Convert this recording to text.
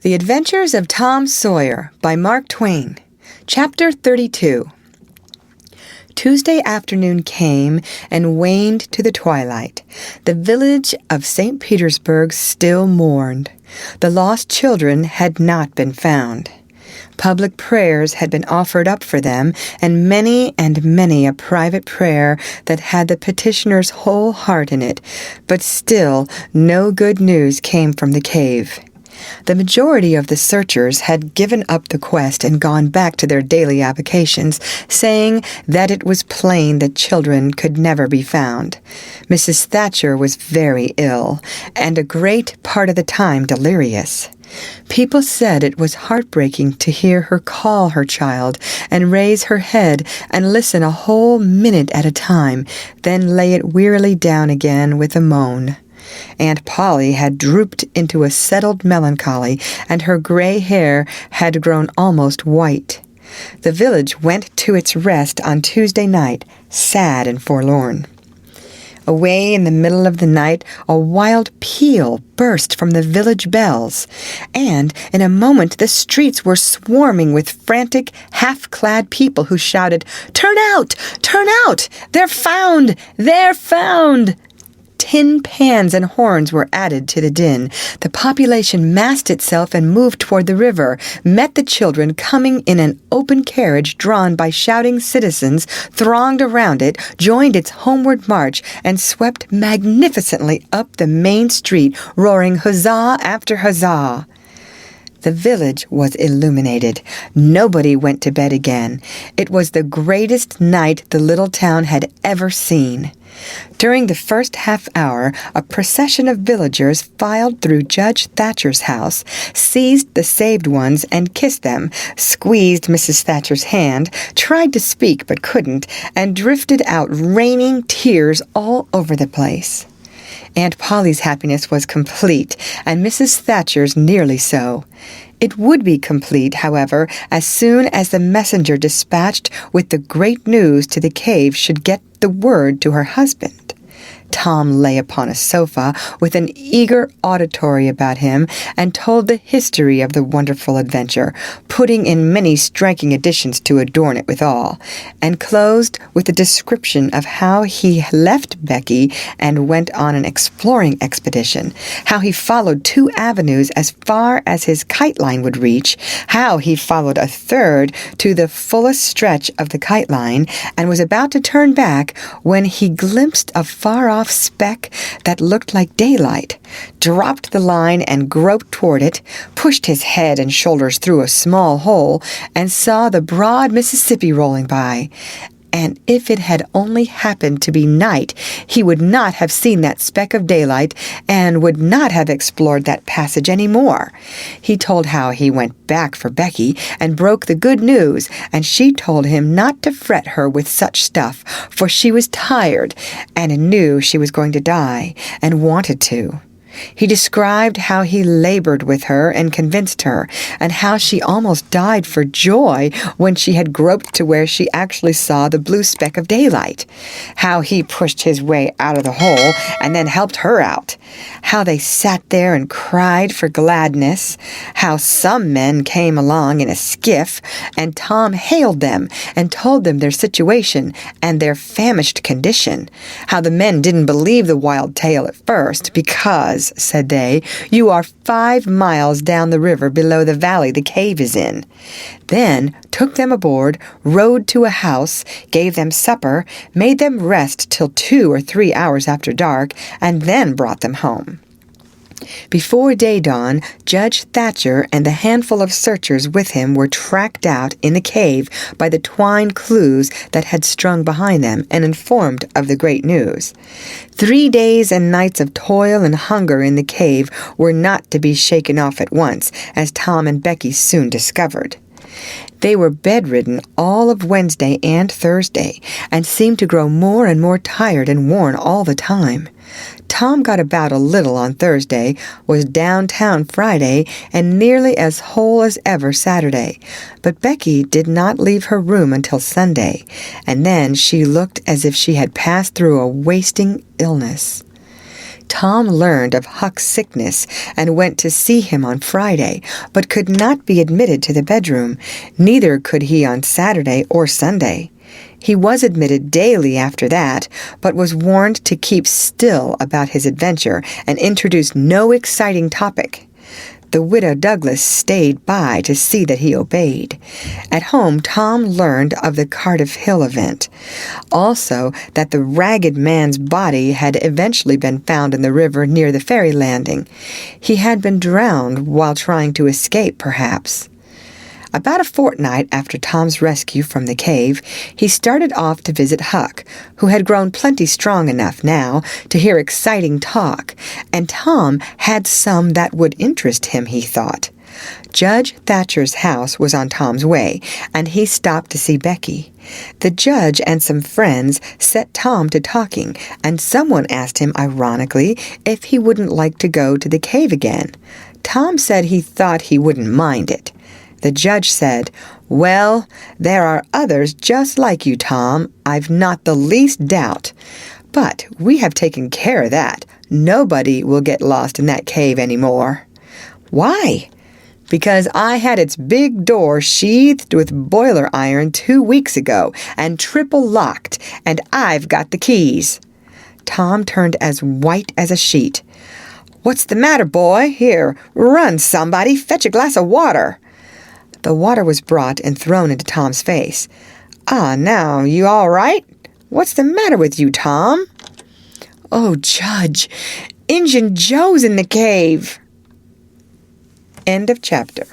The Adventures of Tom Sawyer by Mark Twain. Chapter 32. Tuesday afternoon came and waned to the twilight. The village of St. Petersburg still mourned. The lost children had not been found. Public prayers had been offered up for them, and many a private prayer that had the petitioner's whole heart in it, but still no good news came from the cave. The majority of the searchers had given up the quest and gone back to their daily avocations, saying that it was plain that children could never be found. Mrs. Thatcher was very ill, and a great part of the time delirious. People said it was heartbreaking to hear her call her child and raise her head and listen a whole minute at a time, then lay it wearily down again with a moan. Aunt Polly had drooped into a settled melancholy, and her gray hair had grown almost white. The village went to its rest on Tuesday night, sad and forlorn. Away in the middle of the night, a wild peal burst from the village bells, and in a moment the streets were swarming with frantic, half-clad people who shouted, "Turn out! Turn out! They're found! They're found!" Tin pans and horns were added to the din. The population massed itself and moved toward the river, met the children coming in an open carriage drawn by shouting citizens, thronged around it, joined its homeward march, and swept magnificently up the main street, roaring huzzah after huzzah. The village was illuminated. Nobody went to bed again. It was the greatest night the little town had ever seen. During the first half hour, a procession of villagers filed through Judge Thatcher's house, seized the saved ones and kissed them, squeezed Mrs. Thatcher's hand, tried to speak but couldn't, and drifted out raining tears all over the place. Aunt Polly's happiness was complete, and Mrs. Thatcher's nearly so. It would be complete, however, as soon as the messenger dispatched with the great news to the cave should get the word to her husband. Tom lay upon a sofa with an eager auditory about him and told the history of the wonderful adventure, putting in many striking additions to adorn it withal, and closed with a description of how he left Becky and went on an exploring expedition, how he followed 2 avenues as far as his kite line would reach, how he followed a third to the fullest stretch of the kite line, and was about to turn back when he glimpsed a far-off speck that looked like daylight, dropped the line and groped toward it, pushed his head and shoulders through a small hole, and saw the broad Mississippi rolling by. And if it had only happened to be night, he would not have seen that speck of daylight and would not have explored that passage any more. He told how he went back for Becky and broke the good news, and she told him not to fret her with such stuff, for she was tired and knew she was going to die and wanted to. He described how he labored with her and convinced her, and how she almost died for joy when she had groped to where she actually saw the blue speck of daylight, how he pushed his way out of the hole and then helped her out, how they sat there and cried for gladness, how some men came along in a skiff, and Tom hailed them and told them their situation and their famished condition, how the men didn't believe the wild tale at first because, said they, "you are 5 miles down the river below the valley the cave is in." Then took them aboard, rowed to a house, gave them supper, made them rest till 2 or 3 hours after dark, and then brought them home. Before day dawn, Judge Thatcher and the handful of searchers with him were tracked out in the cave by the twine clues that had strung behind them and informed of the great news. 3 days and nights of toil and hunger in the cave were not to be shaken off at once, as Tom and Becky soon discovered. They were bedridden all of Wednesday and Thursday, and seemed to grow more and more tired and worn all the time. Tom got about a little on Thursday, was downtown Friday, and nearly as whole as ever Saturday. But Becky did not leave her room until Sunday, and then she looked as if she had passed through a wasting illness. Tom learned of Huck's sickness and went to see him on Friday, but could not be admitted to the bedroom. Neither could he on Saturday or Sunday. He was admitted daily after that, but was warned to keep still about his adventure and introduce no exciting topic. The widow Douglas stayed by to see that he obeyed. At home, Tom learned of the Cardiff Hill event. Also, that the ragged man's body had eventually been found in the river near the ferry landing. He had been drowned while trying to escape, perhaps. About a fortnight after Tom's rescue from the cave, he started off to visit Huck, who had grown plenty strong enough now to hear exciting talk, and Tom had some that would interest him, he thought. Judge Thatcher's house was on Tom's way, and he stopped to see Becky. The judge and some friends set Tom to talking, and someone asked him, ironically, if he wouldn't like to go to the cave again. Tom said he thought he wouldn't mind it. The judge said, "Well, there are others just like you, Tom. I've not the least doubt. But we have taken care of that. Nobody will get lost in that cave anymore." "Why?" "Because I had its big door sheathed with boiler iron 2 weeks ago and triple locked, and I've got the keys." Tom turned as white as a sheet. "What's the matter, boy? Here, run, somebody. Fetch a glass of water." The water was brought and thrown into Tom's face. Now, you all right? What's the matter with you, Tom?" "Oh, Judge, Injun Joe's in the cave." End of chapter.